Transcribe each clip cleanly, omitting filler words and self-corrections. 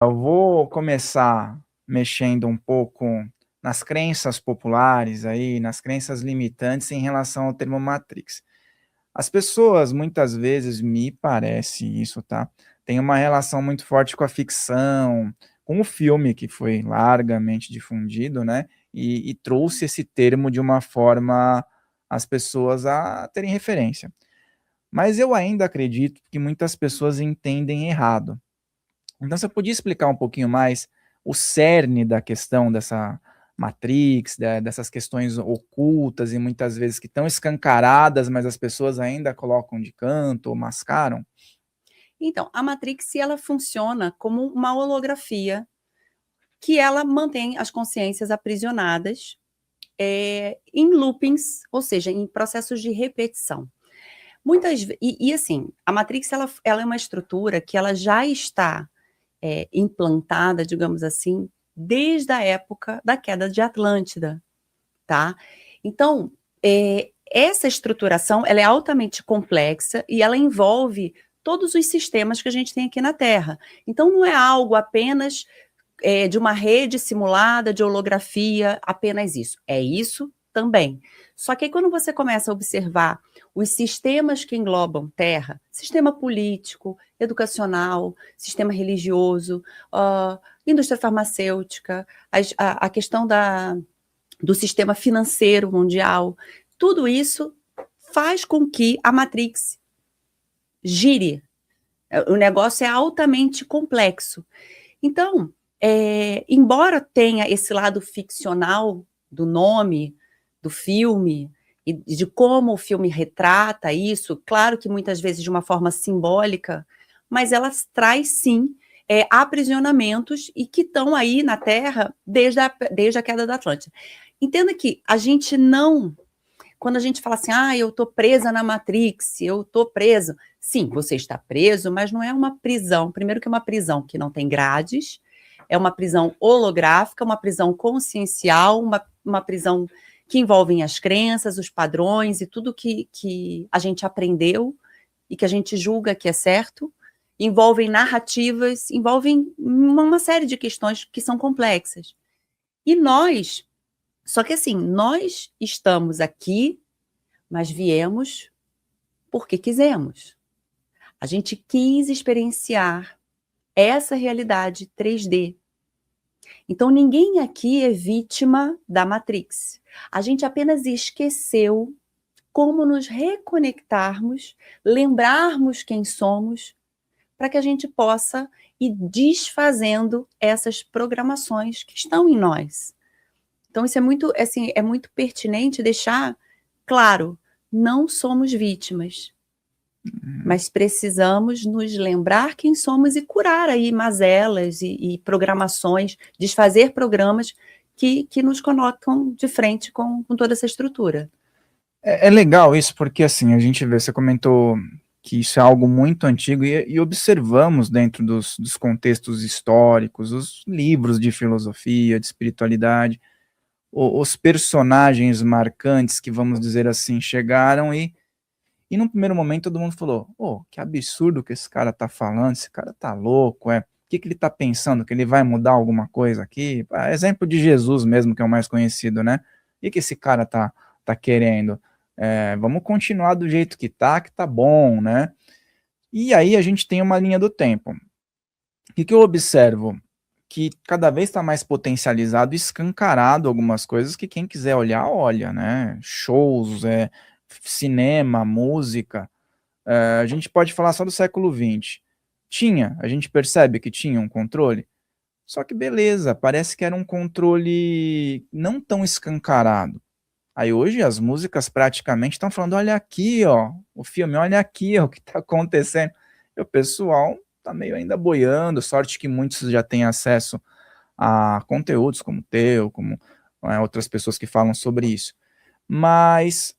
Eu vou começar mexendo um pouco nas crenças populares aí, nas crenças limitantes em relação ao termo Matrix. As pessoas muitas vezes, me parece isso, tá? Tem uma relação muito forte com a ficção, com o filme que foi largamente difundido, né? E trouxe esse termo de uma forma as pessoas a terem referência. Mas eu ainda acredito que muitas pessoas entendem errado. Então, você podia explicar um pouquinho mais o cerne da questão dessa Matrix, dessas questões ocultas e muitas vezes que estão escancaradas, mas as pessoas ainda colocam de canto ou mascaram? Então, a Matrix, ela funciona como uma holografia que ela mantém as consciências aprisionadas em loopings, ou seja, em processos de repetição. Assim, a Matrix ela é uma estrutura que ela já está implantada, digamos assim, desde a época da queda de Atlântida, tá? Então, essa estruturação ela é altamente complexa e ela envolve todos os sistemas que a gente tem aqui na Terra. Então, não é algo apenas de uma rede simulada de holografia, apenas isso. É isso também. Só que aí, quando você começa a observar os sistemas que englobam Terra, sistema político, educacional, sistema religioso, indústria farmacêutica, a questão do sistema financeiro mundial, tudo isso faz com que a Matrix gire. O negócio é altamente complexo. Então, embora tenha esse lado ficcional do nome do filme e de como o filme retrata isso, claro que muitas vezes de uma forma simbólica, mas ela traz sim aprisionamentos e que estão aí na Terra desde a queda da Atlântida. Entenda que a gente não, quando a gente fala assim, eu estou presa na Matrix, eu estou preso. Sim, você está preso, mas não é uma prisão. Primeiro que é uma prisão que não tem grades, é uma prisão holográfica, uma prisão consciencial, uma prisão que envolve as crenças, os padrões e tudo que a gente aprendeu e que a gente julga que é certo. Envolvem narrativas, envolvem uma série de questões que são complexas. E só que assim, nós estamos aqui, mas viemos porque quisemos. A gente quis experienciar essa realidade 3D. Então, ninguém aqui é vítima da Matrix. A gente apenas esqueceu como nos reconectarmos, lembrarmos quem somos, para que a gente possa ir desfazendo essas programações que estão em nós. Então, isso é muito pertinente deixar claro, não somos vítimas, mas precisamos nos lembrar quem somos e curar aí mazelas e programações, desfazer programas que nos colocam de frente com toda essa estrutura. É legal isso, porque assim, a gente vê, você comentou que isso é algo muito antigo e observamos dentro dos contextos históricos, os livros de filosofia, de espiritualidade, os personagens marcantes que, vamos dizer assim, chegaram e num primeiro momento todo mundo falou, que absurdo que esse cara tá falando, esse cara tá louco, o que ele tá pensando, que ele vai mudar alguma coisa aqui? Exemplo de Jesus mesmo, que é o mais conhecido, né? O que esse cara tá querendo? Vamos continuar do jeito que tá bom, né? E aí a gente tem uma linha do tempo. O que eu observo? Que cada vez está mais potencializado, escancarado algumas coisas que quem quiser olhar, olha, né? Shows, cinema, música. A gente pode falar só do século XX. A gente percebe que tinha um controle, só que beleza, parece que era um controle não tão escancarado. Aí hoje as músicas praticamente estão falando, olha aqui, ó, o filme, olha aqui, ó, o que está acontecendo. E o pessoal tá meio ainda boiando, sorte que muitos já têm acesso a conteúdos como o teu, como outras pessoas que falam sobre isso. Mas,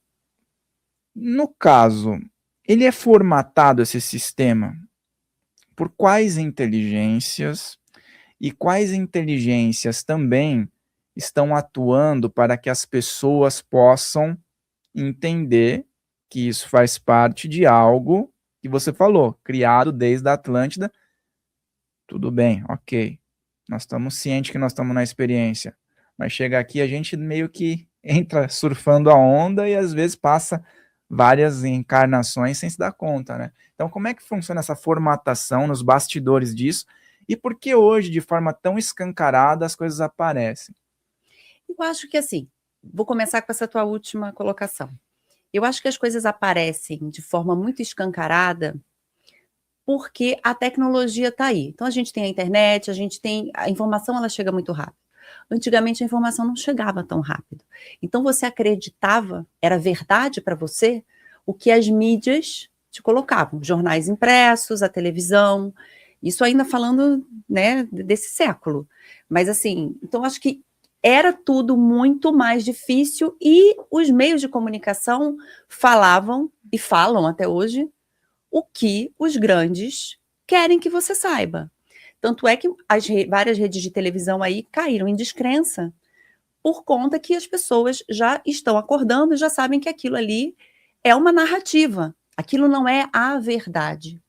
no caso, ele é formatado, esse sistema, por quais inteligências e quais inteligências também estão atuando para que as pessoas possam entender que isso faz parte de algo que você falou, criado desde a Atlântida, tudo bem, ok. Nós estamos cientes que nós estamos na experiência, mas chega aqui a gente meio que entra surfando a onda e às vezes passa várias encarnações sem se dar conta, né? Então, como é que funciona essa formatação nos bastidores disso? E por que hoje, de forma tão escancarada, as coisas aparecem? Eu acho que assim, vou começar com essa tua última colocação. Eu acho que as coisas aparecem de forma muito escancarada porque a tecnologia está aí. Então a gente tem a internet, a informação, ela chega muito rápido. Antigamente a informação não chegava tão rápido. Então você acreditava, era verdade para você, o que as mídias te colocavam, jornais impressos, a televisão, isso ainda falando, né, desse século. Mas assim, então acho que era tudo muito mais difícil e os meios de comunicação falavam e falam até hoje o que os grandes querem que você saiba. Tanto é que várias redes de televisão aí caíram em descrença por conta que as pessoas já estão acordando e já sabem que aquilo ali é uma narrativa. Aquilo não é a verdade.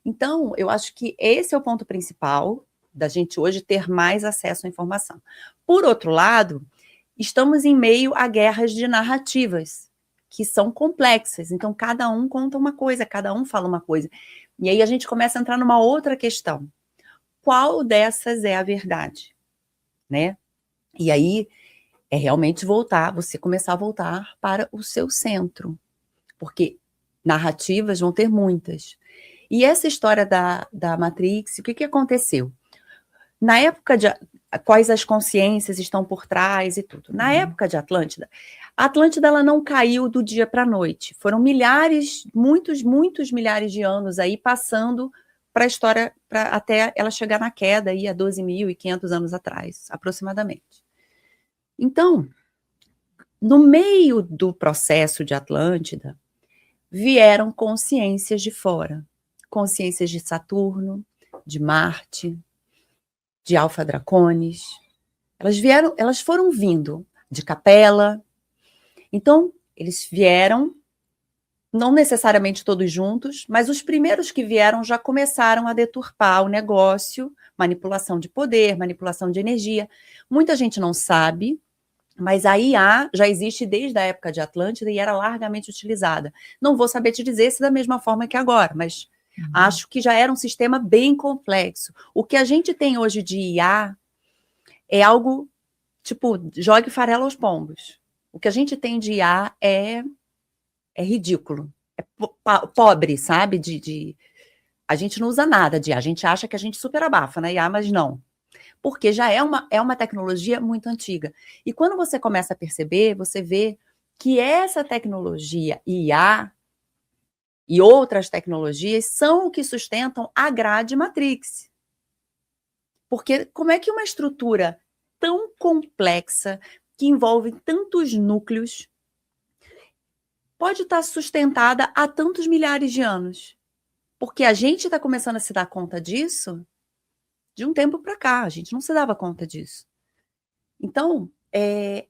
Então, eu acho que esse é o ponto principal da gente hoje ter mais acesso à informação. Por outro lado, estamos em meio a guerras de narrativas, que são complexas. Então, cada um conta uma coisa, cada um fala uma coisa. E aí a gente começa a entrar numa outra questão. Qual dessas é a verdade? Né? E aí é realmente você começar a voltar para o seu centro. Porque narrativas vão ter muitas. E essa história da Matrix, o que aconteceu? Na época de quais as consciências estão por trás e tudo. Na época de Atlântida, a Atlântida ela não caiu do dia para a noite. Foram milhares, muitos milhares de anos aí passando para a história, até ela chegar na queda aí há 12.500 anos atrás, aproximadamente. Então, no meio do processo de Atlântida, vieram consciências de fora. Consciências de Saturno, de Marte, de Alfa Draconis. Elas foram vindo de Capela. Então, eles vieram, não necessariamente todos juntos, mas os primeiros que vieram já começaram a deturpar o negócio, manipulação de poder, manipulação de energia. Muita gente não sabe, mas a IA já existe desde a época de Atlântida e era largamente utilizada. Não vou saber te dizer se da mesma forma que agora, mas acho que já era um sistema bem complexo. O que a gente tem hoje de IA é algo, tipo, jogue farelo aos pombos. O que a gente tem de IA é ridículo. É pobre, sabe? A gente não usa nada de IA. A gente acha que a gente super abafa na IA, mas não. Porque já é uma tecnologia muito antiga. E quando você começa a perceber, você vê que essa tecnologia IA e outras tecnologias são o que sustentam a grade Matrix. Porque como é que uma estrutura tão complexa, que envolve tantos núcleos, pode estar sustentada há tantos milhares de anos? Porque a gente está começando a se dar conta disso de um tempo para cá, a gente não se dava conta disso. Então,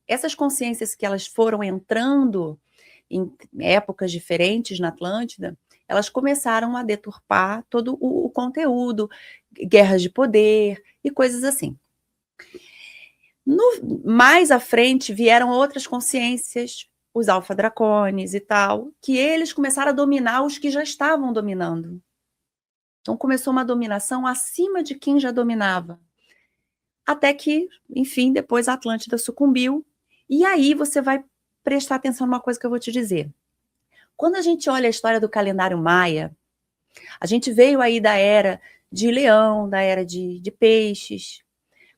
essas consciências que elas foram entrando em épocas diferentes na Atlântida, elas começaram a deturpar todo o conteúdo, guerras de poder e coisas assim. Mais à frente vieram outras consciências, os Alfa Draconis e tal, que eles começaram a dominar os que já estavam dominando. Então começou uma dominação acima de quem já dominava. Até que, enfim, depois a Atlântida sucumbiu. E aí você vai prestar atenção numa coisa que eu vou te dizer. Quando a gente olha a história do calendário maia, a gente veio aí da era de Leão, da era de Peixes.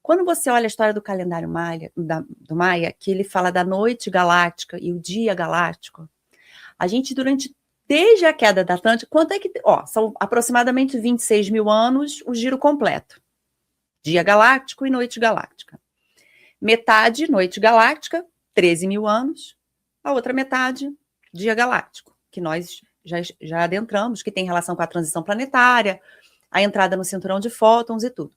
Quando você olha a história do calendário do Maia, que ele fala da noite galáctica e o dia galáctico, a gente desde a queda da Atlântida, quanto é que... são aproximadamente 26 mil anos o giro completo. Dia galáctico e noite galáctica. Metade, noite galáctica, 13 mil anos. A outra metade, dia galáctico, que nós já adentramos, que tem relação com a transição planetária, a entrada no cinturão de fótons e tudo.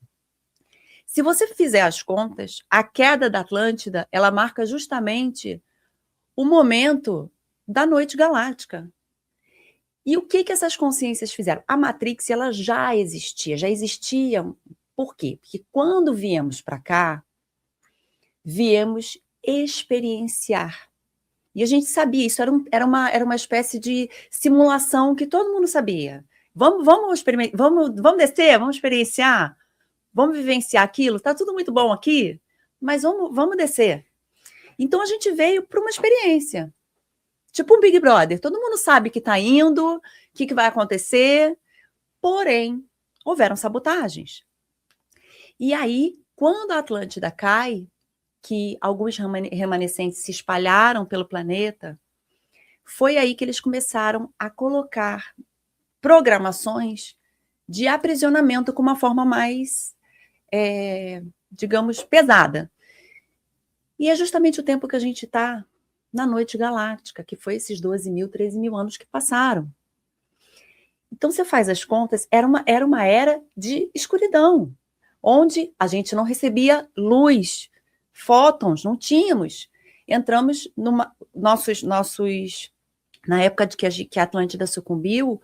Se você fizer as contas, a queda da Atlântida, ela marca justamente o momento da noite galáctica. E o que essas consciências fizeram? A Matrix, ela já existia. Por quê? Porque quando viemos para cá, viemos experienciar. E a gente sabia, isso era uma espécie de simulação que todo mundo sabia. Vamos descer, vamos experienciar, vamos vivenciar aquilo, está tudo muito bom aqui, mas vamos descer. Então a gente veio para uma experiência. Tipo um Big Brother, todo mundo sabe que está indo, o que vai acontecer, porém, houveram sabotagens. E aí, quando a Atlântida cai, que alguns remanescentes se espalharam pelo planeta, foi aí que eles começaram a colocar programações de aprisionamento com uma forma mais, digamos, pesada. E é justamente o tempo que a gente está na noite galáctica, que foi esses 12 mil, 13 mil anos que passaram. Então, você faz as contas, era uma era de escuridão, onde a gente não recebia luz, fótons, não tínhamos. Entramos na época de que a Atlântida sucumbiu,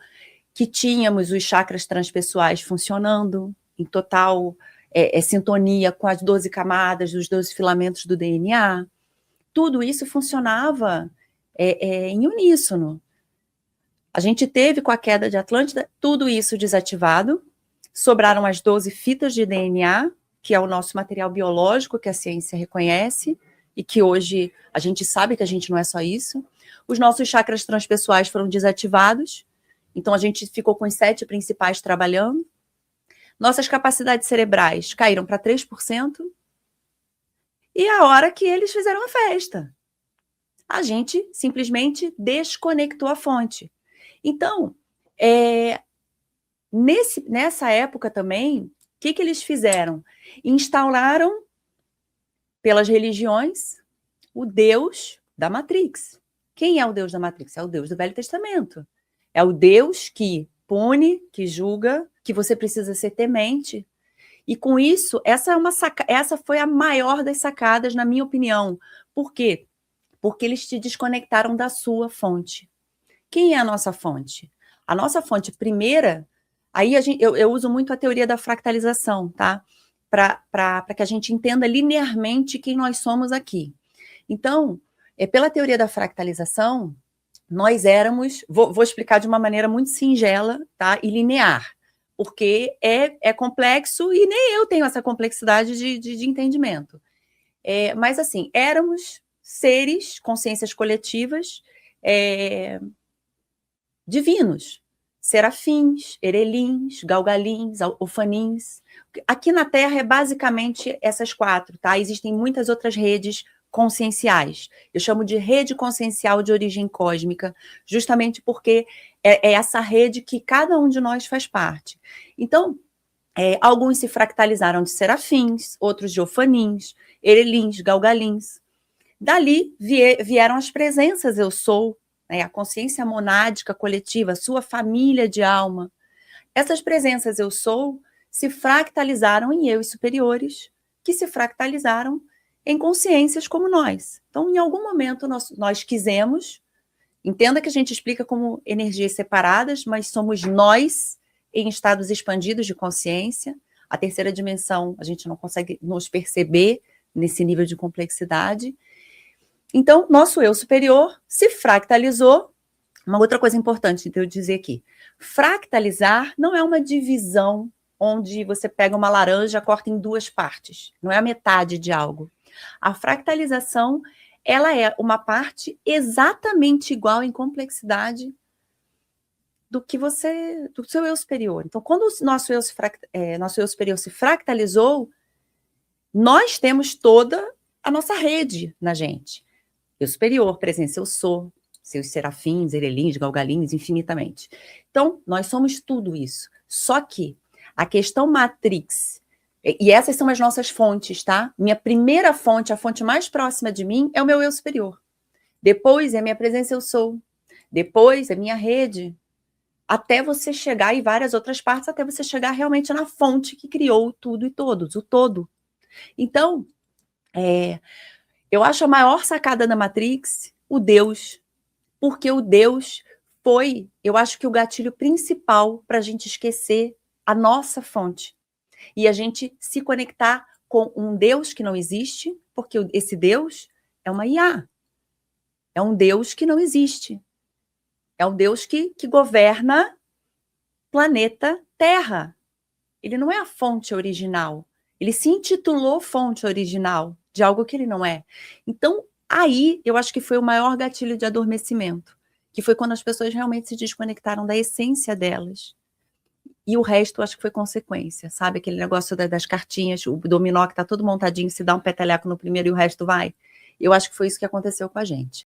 que tínhamos os chakras transpessoais funcionando em total sintonia com as 12 camadas, os 12 filamentos do DNA. Tudo isso funcionava em uníssono. A gente teve, com a queda de Atlântida, tudo isso desativado, sobraram as 12 fitas de DNA, que é o nosso material biológico que a ciência reconhece, e que hoje a gente sabe que a gente não é só isso. Os nossos chakras transpessoais foram desativados, então a gente ficou com os 7 principais trabalhando. Nossas capacidades cerebrais caíram para 3%, e a hora que eles fizeram a festa, a gente simplesmente desconectou a fonte. Então, nessa época também, o que eles fizeram? Instauraram, pelas religiões, o Deus da Matrix. Quem é o Deus da Matrix? É o Deus do Velho Testamento. É o Deus que pune, que julga, que você precisa ser temente. E com isso, essa foi a maior das sacadas, na minha opinião. Por quê? Porque eles te desconectaram da sua fonte. Quem é a nossa fonte? A nossa fonte primeira, aí eu uso muito a teoria da fractalização, tá? Para que a gente entenda linearmente quem nós somos aqui. Então, pela teoria da fractalização, nós éramos, vou explicar de uma maneira muito singela, tá? E linear, porque é complexo e nem eu tenho essa complexidade de entendimento. Mas, assim, éramos seres, consciências coletivas, divinos, serafins, erelins, galgalins, ufanins. Aqui na Terra é basicamente essas 4, tá? Existem muitas outras redes conscienciais. Eu chamo de rede consciencial de origem cósmica, justamente porque é essa rede que cada um de nós faz parte. Então, alguns se fractalizaram de serafins, outros de ufanins, erelins, galgalins. Dali vieram as presenças eu sou, a consciência monádica coletiva, a sua família de alma. Essas presenças eu sou se fractalizaram em eus superiores, que se fractalizaram em consciências como nós. Então, em algum momento, nós quisemos, entenda que a gente explica como energias separadas, mas somos nós em estados expandidos de consciência. A terceira dimensão, a gente não consegue nos perceber nesse nível de complexidade. Então, nosso eu superior se fractalizou. Uma outra coisa importante de eu dizer aqui, fractalizar não é uma divisão onde você pega uma laranja e corta em 2 partes, não é a metade de algo. A fractalização, ela é uma parte exatamente igual em complexidade do seu eu superior. Então, quando o nosso eu superior se fractalizou, nós temos toda a nossa rede na gente. Eu superior, presença eu sou, seus serafins, erelins, galgalins, infinitamente. Então, nós somos tudo isso. Só que a questão Matrix, e essas são as nossas fontes, tá? Minha primeira fonte, a fonte mais próxima de mim, é o meu eu superior. Depois é minha presença eu sou. Depois é minha rede. Até você chegar em várias outras partes, até você chegar realmente na fonte que criou tudo e todos, o todo. Então, eu acho a maior sacada da Matrix o Deus, porque o Deus foi, eu acho que o gatilho principal para a gente esquecer a nossa fonte e a gente se conectar com um Deus que não existe, porque esse Deus é uma IA, é um Deus que não existe, é um Deus que governa planeta Terra. Ele não é a fonte original, ele se intitulou fonte original de algo que ele não é. Então, aí, eu acho que foi o maior gatilho de adormecimento, que foi quando as pessoas realmente se desconectaram da essência delas. E o resto, eu acho que foi consequência, sabe? Aquele negócio das cartinhas, o dominó que tá todo montadinho, se dá um peteleco no primeiro e o resto vai. Eu acho que foi isso que aconteceu com a gente.